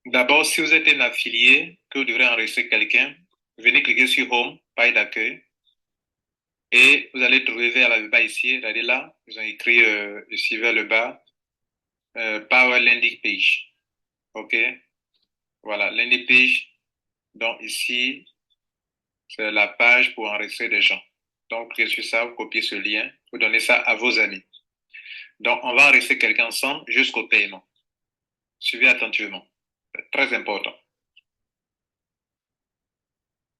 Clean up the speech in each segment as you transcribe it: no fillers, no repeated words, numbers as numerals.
D'abord, si vous êtes un affilié, que vous devrez enregistrer quelqu'un, venez cliquer sur Home, page d'accueil, et vous allez trouver vers le bas ici, regardez là, ils ont écrit ici vers le bas, Power Landing Page. OK? Voilà, landing page. Donc ici, c'est la page pour enregistrer des gens. Donc, cliquez sur ça, vous copiez ce lien, vous donnez ça à vos amis. Donc, on va enregistrer quelqu'un ensemble jusqu'au paiement. Suivez attentivement. C'est très important.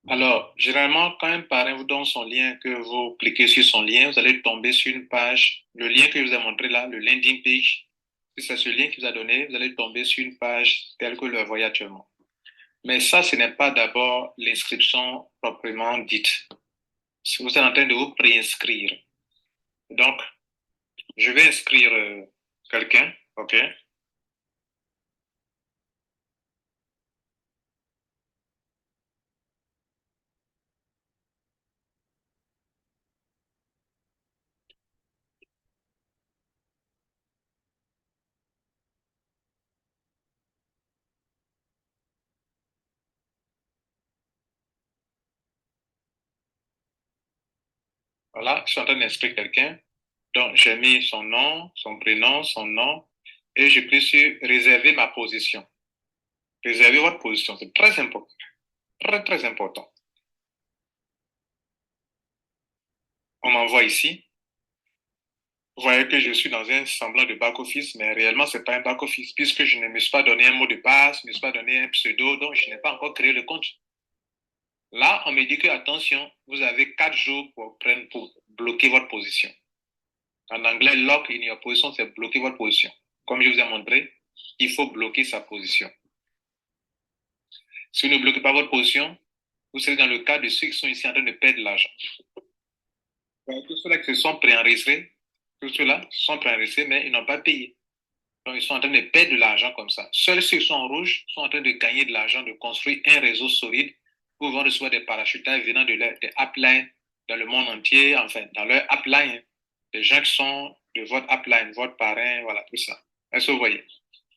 Alors, généralement, quand un parrain vous donne son lien, que vous cliquez sur son lien, vous allez tomber sur une page, le lien que je vous ai montré là, le landing page. Si c'est ce lien qu'il vous a donné, vous allez tomber sur une page telle que vous le voyez actuellement. Mais ça, ce n'est pas d'abord l'inscription proprement dite. Si vous êtes en train de vous préinscrire. Donc, je vais inscrire quelqu'un, OK? Voilà, je suis en train d'inscrire quelqu'un. Donc, j'ai mis son nom, son prénom, son nom, et je clique sur réserver ma position. Réservez votre position, c'est très important. Très, très important. On m'envoie ici. Vous voyez que je suis dans un semblant de back-office, mais réellement, ce n'est pas un back-office, puisque je ne me suis pas donné un mot de passe, je ne me suis pas donné un pseudo, donc je n'ai pas encore créé le compte. Là, on me dit que, attention, vous avez 4 jours pour bloquer votre position. En anglais, lock in your position, c'est bloquer votre position. Comme je vous ai montré, il faut bloquer sa position. Si vous ne bloquez pas votre position, vous serez dans le cas de ceux qui sont ici en train de perdre de l'argent. Tous ceux-là qui se sont préenregistrés, tous ceux-là sont préenregistrés, mais ils n'ont pas payé. Donc, ils sont en train de perdre de l'argent comme ça. Seuls ceux qui sont en rouge sont en train de gagner de l'argent, de construire un réseau solide pour pouvoir recevoir des parachutages venant des uplines dans le monde entier, enfin, dans leur upline, des gens qui sont de votre upline, votre parrain, voilà, tout ça. Est-ce que vous voyez?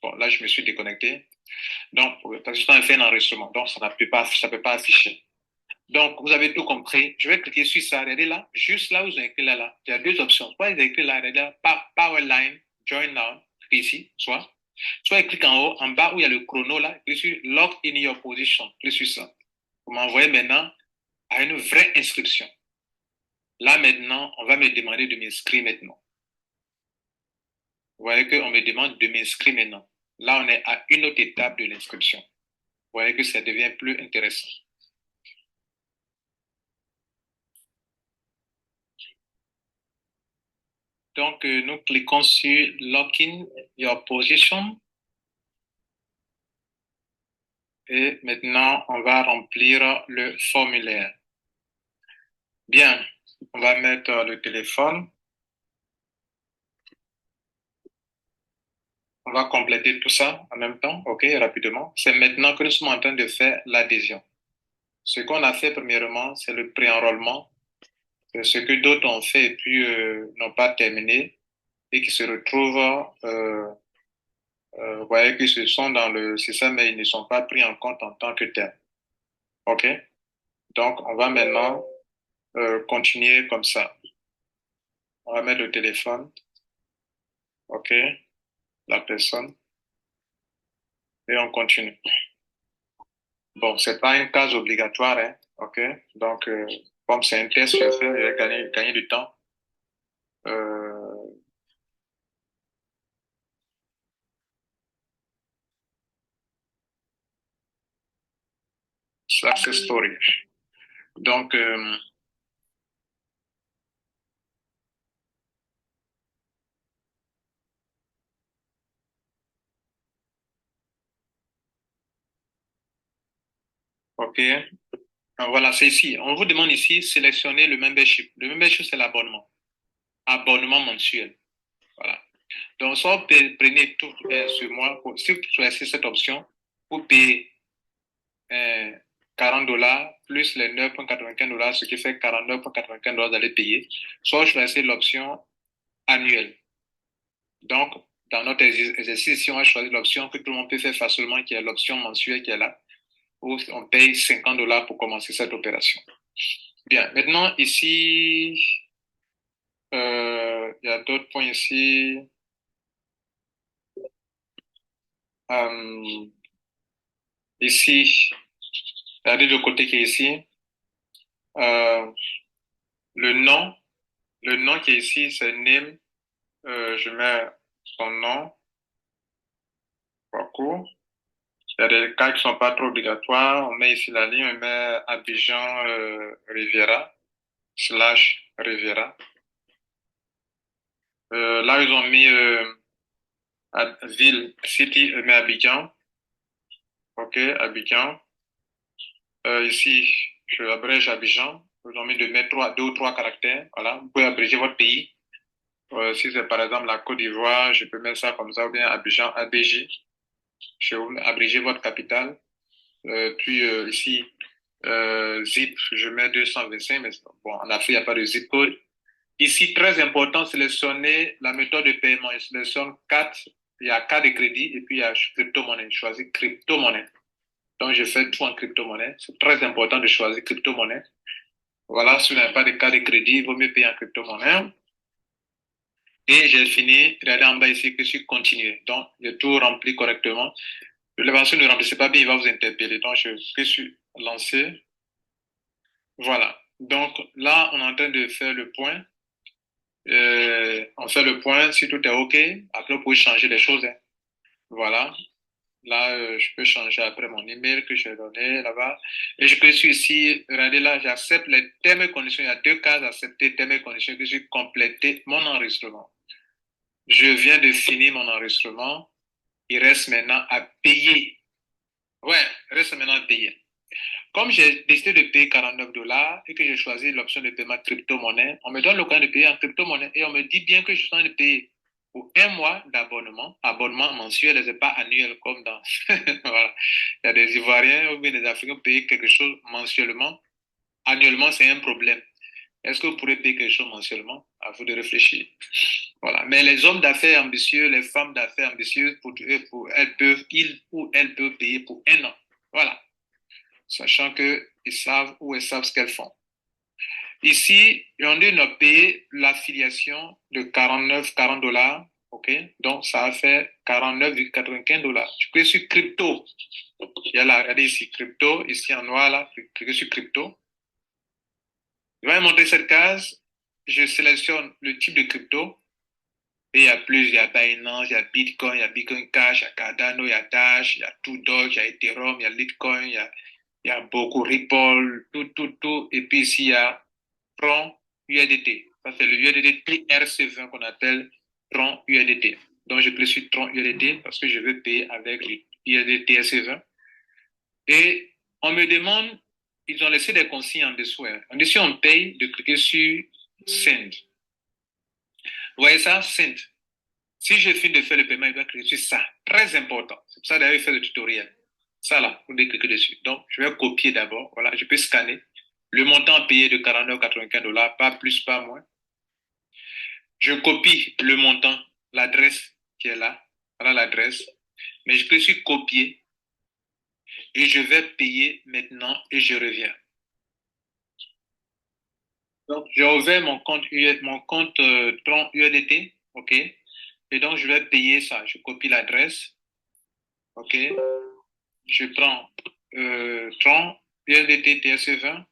Bon, là, je me suis déconnecté. Donc, parce que je suis en train de faire un enregistrement, donc ça ne peut pas afficher. Donc, vous avez tout compris. Je vais cliquer sur ça. Regardez là, juste là où vous avez écrit là, là. Il y a deux options. Soit vous avez écrit là, regardez là, Powerline, Join Now, ici, soit il clique en haut, en bas où il y a le chrono là, clique sur Log in your position, clique sur ça. Vous m'envoyez maintenant à une vraie inscription. Là maintenant, on va me demander de m'inscrire maintenant. Vous voyez qu'on me demande de m'inscrire maintenant. Là, on est à une autre étape de l'inscription. Vous voyez que ça devient plus intéressant. Donc, nous cliquons sur Login Your Position. Et maintenant, on va remplir le formulaire. Bien, on va mettre le téléphone. On va compléter tout ça en même temps, OK, rapidement. C'est maintenant que nous sommes en train de faire l'adhésion. Ce qu'on a fait premièrement, c'est le pré-enrôlement. C'est ce que d'autres ont fait et puis n'ont pas terminé et qui se retrouvent, vous voyez qu'ils se sont dans le système, mais ils ne sont pas pris en compte en tant que tel. OK? Donc, on va maintenant continuer comme ça. On va mettre le téléphone. OK? La personne. Et on continue. Bon, c'est pas une case obligatoire, hein? OK? Donc, comme c'est un test, je vais gagner du temps. Euh, Success story. Donc, OK. Voilà, c'est ici. On vous demande ici, sélectionner le membership. Le membership, c'est l'abonnement. Abonnement mensuel. Voilà. Donc, soit vous prenez tout ce mois, si vous choisissez cette option, vous payez 40 dollars plus les 9,95 dollars, ce qui fait 49,95 dollars d'aller payer. Soit vous choisissez l'option annuelle. Donc, dans notre exercice, si on va choisir l'option que tout le monde peut faire facilement, qui est l'option mensuelle qui est là, où on paye $50 pour commencer cette opération. Bien, maintenant, ici, il y a d'autres points ici. Ici, regardez le côté qui est ici. Euh, le nom, le nom qui est ici, c'est name. Je mets son nom, parcours. Il y a des cas qui sont pas trop obligatoires. On met ici la ligne, on met Abidjan Riviera / Riviera. Là, ils ont mis ville, city, mais Abidjan. OK, Abidjan. Ici, je abrège Abidjan. Ils ont mis de mettre 2 ou 3 caractères. Voilà, vous pouvez abréger votre pays. Si c'est par exemple la Côte d'Ivoire, je peux mettre ça comme ça, ou bien Abidjan, ABJ. Je vais abréger votre capitale. Puis ici, zip, je mets 225, mais bon, en Afrique, il n'y a pas de zip code. Ici, très important, sélectionner la méthode de paiement. Je sélectionne 4, il y a carte de crédit et puis il y a crypto-monnaie. Je choisis crypto-monnaie. Donc, je fais tout en crypto-monnaie. C'est très important de choisir crypto-monnaie. Voilà, si vous n'avez pas de carte de crédit, il vaut mieux payer en crypto-monnaie. Et j'ai fini, regardez en bas ici que je suis continué. Donc, j'ai tout rempli correctement. L'évaluation ne remplissez pas bien, il va vous interpeller. Donc, je clique sur lancer. Voilà. Donc, là, on est en train de faire le point. On fait le point. Si tout est OK, après, vous pouvez changer les choses, hein. Voilà. Là, je peux changer après mon email que j'ai donné là-bas. Et je clique sur ici. Regardez là, j'accepte les termes et conditions. Il y a 2 cases accepter termes et conditions que j'ai complété mon enregistrement. Je viens de finir mon enregistrement. Il reste maintenant à payer. Ouais, il reste maintenant à payer. Comme j'ai décidé de payer $49 et que j'ai choisi l'option de paiement crypto-monnaie, on me donne l'occasion de payer en crypto-monnaie et on me dit bien que je suis en train de payer pour 1 mois d'abonnement, abonnement mensuel et ce n'est pas annuel comme dans. Voilà. Il y a des Ivoiriens ou bien des Africains qui payent quelque chose mensuellement. Annuellement, c'est un problème. Est-ce que vous pourrez payer quelque chose mensuellement? À vous de réfléchir. Voilà. Mais les hommes d'affaires ambitieux, les femmes d'affaires ambitieuses, ils ou elles peuvent payer pour 1 an. Voilà. Sachant qu'ils savent ou elles savent ce qu'elles font. Ici, on a payé l'affiliation de 40 dollars. OK? Donc, ça a fait $49,95. Je clique sur crypto. Il y a là, regardez ici, crypto. Ici en noir, là, cliquez sur crypto. Il va me montrer cette case. Je sélectionne le type de crypto. Et il y a plus, il y a Binance, il y a Bitcoin, il y a Bitcoin Cash, il y a Cardano, il y a Dash, il y a Doge, il y a Ethereum, il y a Litecoin, il y a beaucoup Ripple, tout. Et puis ici, il y a Tron USDT. Ça, c'est le USDT TRC20 qu'on appelle Tron USDT. Donc, je clique sur Tron USDT parce que je veux payer avec le USDT TRC20. Et on me demande, ils ont laissé des consignes en dessous. Hein. En dessous, on paye de cliquer sur Send. Vous voyez ça? Send. Si je finis de faire le paiement, il doit cliquer sur ça. Très important. C'est pour ça d'ailleurs, il fait le tutoriel. Ça là, vous devez cliquer dessus. Donc, je vais copier d'abord. Voilà, je peux scanner. Le montant payé de $49,95, pas plus, pas moins. Je copie le montant, l'adresse qui est là. Voilà l'adresse. Mais je clique sur copier et je vais payer maintenant et je reviens. Donc, j'ai ouvert mon compte Tron USDT. OK. Et donc, je vais payer ça. Je copie l'adresse. OK. Je prends Tron USDT TSE20.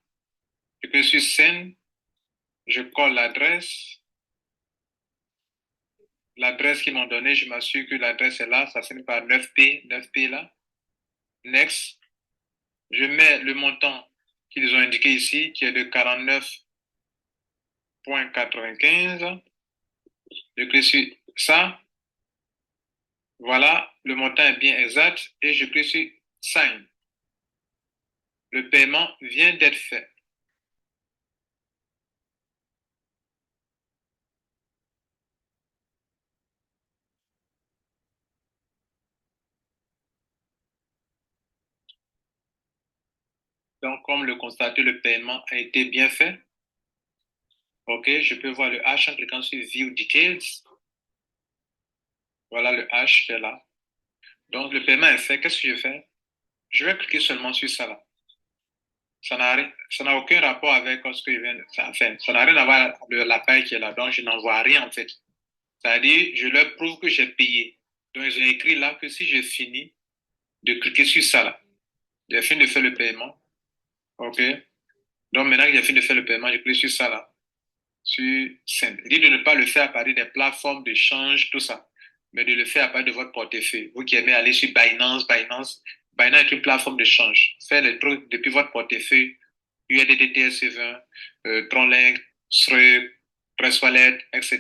Je clique sur Send. Je colle l'adresse. L'adresse qu'ils m'ont donnée, je m'assure que l'adresse est là. Ça finit par 9P là. Next. Je mets le montant qu'ils ont indiqué ici, qui est de 49,95. Je clique sur ça. Voilà, le montant est bien exact et je clique sur Sign. Le paiement vient d'être fait. Donc, comme le constater, le paiement a été bien fait. OK, je peux voir le H en cliquant sur View Details. Voilà le H qui est là. Donc, le paiement est fait. Qu'est-ce que je fais? Je vais cliquer seulement sur ça là. Ça n'a aucun rapport avec ce que je viens de faire. Enfin, ça n'a rien à voir avec la paille qui est là. Donc, je n'en vois rien en fait. C'est-à-dire, je leur prouve que j'ai payé. Donc, j'ai écrit là que si je finis de cliquer sur ça là, j'ai fini de faire le paiement. OK? Donc, maintenant que j'ai fini de faire le paiement, je clique sur ça là, sur Send. Il dit de ne pas le faire à partir des plateformes d'échange, tout ça, mais de le faire à partir de votre portefeuille. Vous qui aimez aller sur Binance est une plateforme d'échange. Faites les trucs depuis votre portefeuille, USDT, TRC20, Tronlink, Stripe, Trustwallet, etc.,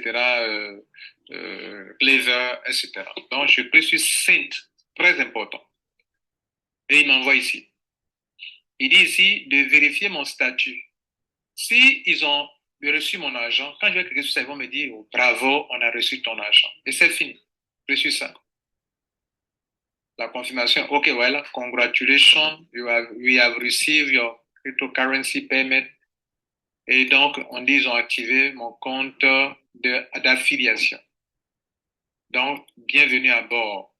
Clever, etc. Donc, je clique sur Send, très important. Et il m'envoie ici. Il dit ici de vérifier mon statut. Si ils ont reçu mon argent, quand je vais cliquer sur ça, ils vont me dire oh, bravo, on a reçu ton argent. Et c'est fini. Je suis ça. La confirmation. OK, voilà. Congratulations. We have received your cryptocurrency payment. Et donc, on dit ils ont activé mon compte d'affiliation. Donc, bienvenue à bord.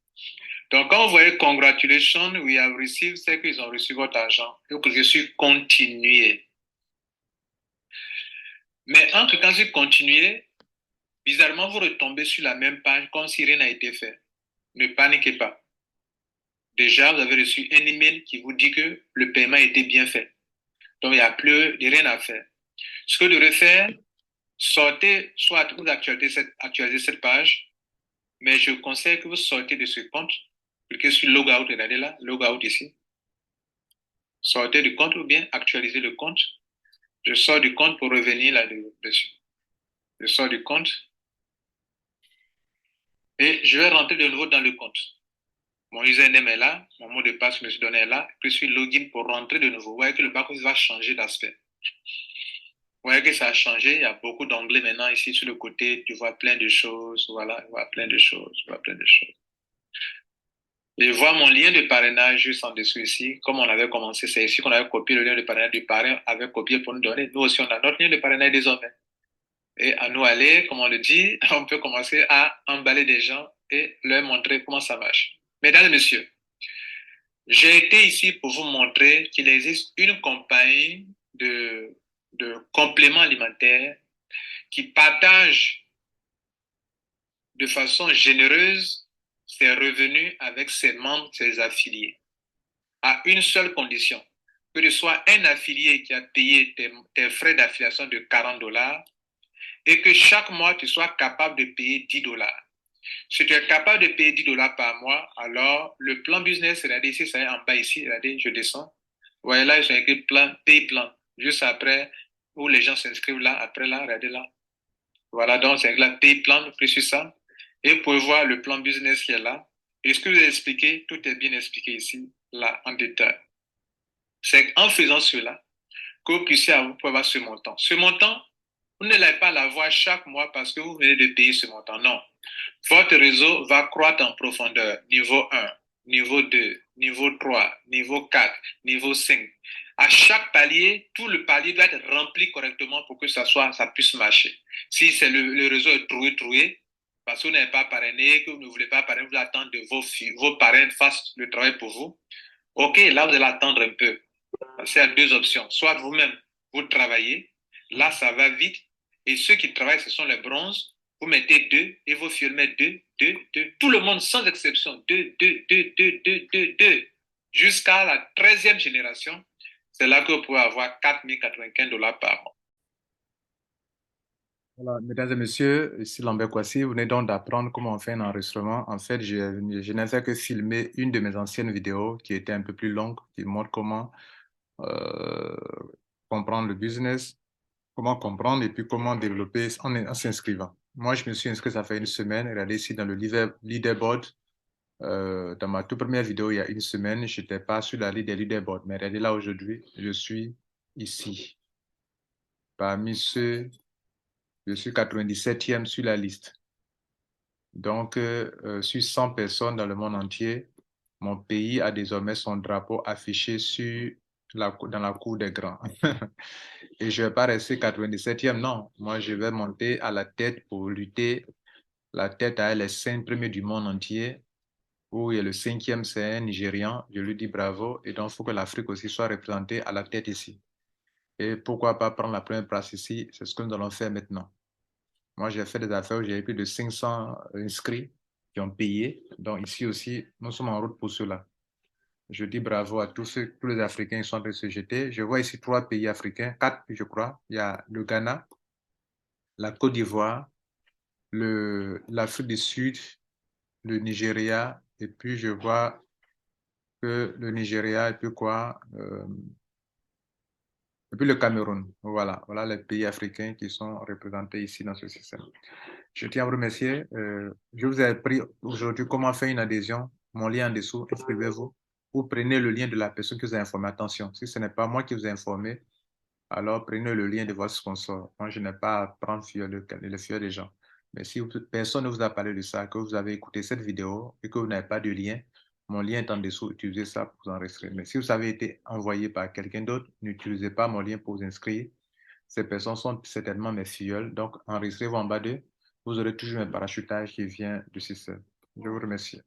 Donc, quand vous voyez congratulations, we have received, c'est qu'ils ont reçu votre argent. Donc, je suis continué. Mais entre quand je continuer, bizarrement, vous retombez sur la même page comme si rien n'a été fait. Ne paniquez pas. Déjà, vous avez reçu un email qui vous dit que le paiement a été bien fait. Donc, il n'y a plus de rien à faire. Ce que vous devez faire, sortez, soit vous actualisez cette page, mais je conseille que vous sortez de ce compte, cliquez sur Logout, regardez là, Logout ici. Sortez du compte ou bien actualisez le compte. Je sors du compte pour revenir là-dessus. Je sors du compte et je vais rentrer de nouveau dans le compte. Mon username est là, mon mot de passe que je me suis donné est là, je suis login pour rentrer de nouveau. Vous voyez que le back-office va changer d'aspect. Vous voyez que ça a changé, il y a beaucoup d'onglets maintenant ici sur le côté, tu vois plein de choses, voilà, tu vois plein de choses, tu vois plein de choses. Et voir mon lien de parrainage juste en dessous ici, comme on avait commencé, c'est ici qu'on avait copié le lien de parrainage du parrain, avait copié pour nous donner. Nous aussi, on a notre lien de parrainage désormais. Et à nous aller, comme on le dit, on peut commencer à emballer des gens et leur montrer comment ça marche. Mesdames et messieurs, j'ai été ici pour vous montrer qu'il existe une compagnie de compléments alimentaires qui partage de façon généreuse ses revenus avec ses membres, ses affiliés, à une seule condition, que ce soit un affilié qui a payé tes frais d'affiliation de $40 et que chaque mois, tu sois capable de payer $10. Si tu es capable de payer $10 par mois, alors le plan business, regardez ici, c'est en bas ici, regardez, je descends. Vous voyez là, ils ont écrit plan, pay plan, juste après, où les gens s'inscrivent là, après là, regardez là. Voilà, donc c'est la pay plan, plus sur ça. Et vous pouvez voir le plan business qui est là. Et ce que je vous ai expliqué, tout est bien expliqué ici, là, en détail. C'est en faisant cela que vous puissiez avoir ce montant. Ce montant, vous ne l'allez pas l'avoir chaque mois parce que vous venez de payer ce montant. Non. Votre réseau va croître en profondeur. Niveau 1, niveau 2, niveau 3, niveau 4, niveau 5. À chaque palier, tout le palier doit être rempli correctement pour que ça puisse marcher. Si c'est le réseau est troué, parce que vous n'avez pas parrainé, que vous ne voulez pas parrainer, vous attendez que vos parrains fassent le travail pour vous. OK, là, vous allez attendre un peu. C'est à deux options. Soit vous-même, vous travaillez, là, ça va vite. Et ceux qui travaillent, ce sont les bronzes. Vous mettez deux et vos filles mettent deux, deux, deux. Tout le monde, sans exception, deux, deux, deux, deux, deux, deux, deux. Jusqu'à la 13e génération, c'est là que vous pouvez avoir $4 095 par mois. Voilà, mesdames et messieurs, ici Lambert Kwasi, vous venez donc d'apprendre comment on fait un enregistrement. En fait, je n'ai fait que filmer une de mes anciennes vidéos qui était un peu plus longue, qui montre comment euh, comprendre le business, comment comprendre et puis comment développer en s'inscrivant. Moi, je me suis inscrit, ça fait une semaine. Regardez ici dans le leaderboard. Dans ma toute première vidéo, il y a une semaine, je n'étais pas sur la liste des leaderboards. Mais regardez là aujourd'hui, je suis ici. Parmi ceux, je suis 97e sur la liste. Donc, sur 100 personnes dans le monde entier, mon pays a désormais son drapeau affiché dans la cour des grands. Et je ne vais pas rester 97e, non. Moi, je vais monter à la tête pour lutter La tête a les 5 premiers du monde entier, où il y a le 5e, c'est un Nigérian. Je lui dis bravo. Et donc, il faut que l'Afrique aussi soit représentée à la tête ici. Et pourquoi pas prendre la première place ici? C'est ce que nous allons faire maintenant. Moi, j'ai fait des affaires où j'ai plus de 500 inscrits qui ont payé. Donc, ici aussi, nous sommes en route pour cela. Je dis bravo à tous les Africains qui sont en train de se jeter. Je vois ici 3 pays africains, 4, je crois. Il y a le Ghana, la Côte d'Ivoire, l'Afrique du Sud, le Nigeria, et puis je vois que le Nigeria, et puis quoi, et puis le Cameroun. Voilà les pays africains qui sont représentés ici dans ce système. Je tiens à vous remercier. Je vous ai appris aujourd'hui comment faire une adhésion. Mon lien en dessous, inscrivez-vous. Ou prenez le lien de la personne qui vous a informé. Attention, si ce n'est pas moi qui vous ai informé, alors prenez le lien de votre sponsor. Moi, je n'ai pas à prendre le fiel des gens. Mais si personne ne vous a parlé de ça, que vous avez écouté cette vidéo et que vous n'avez pas de lien, mon lien est en dessous, utilisez ça pour vous enregistrer. Mais si vous avez été envoyé par quelqu'un d'autre, n'utilisez pas mon lien pour vous inscrire. Ces personnes sont certainement mes filleuls, donc enregistrez-vous en bas d'eux. Vous aurez toujours un parachutage qui vient du système. Je vous remercie.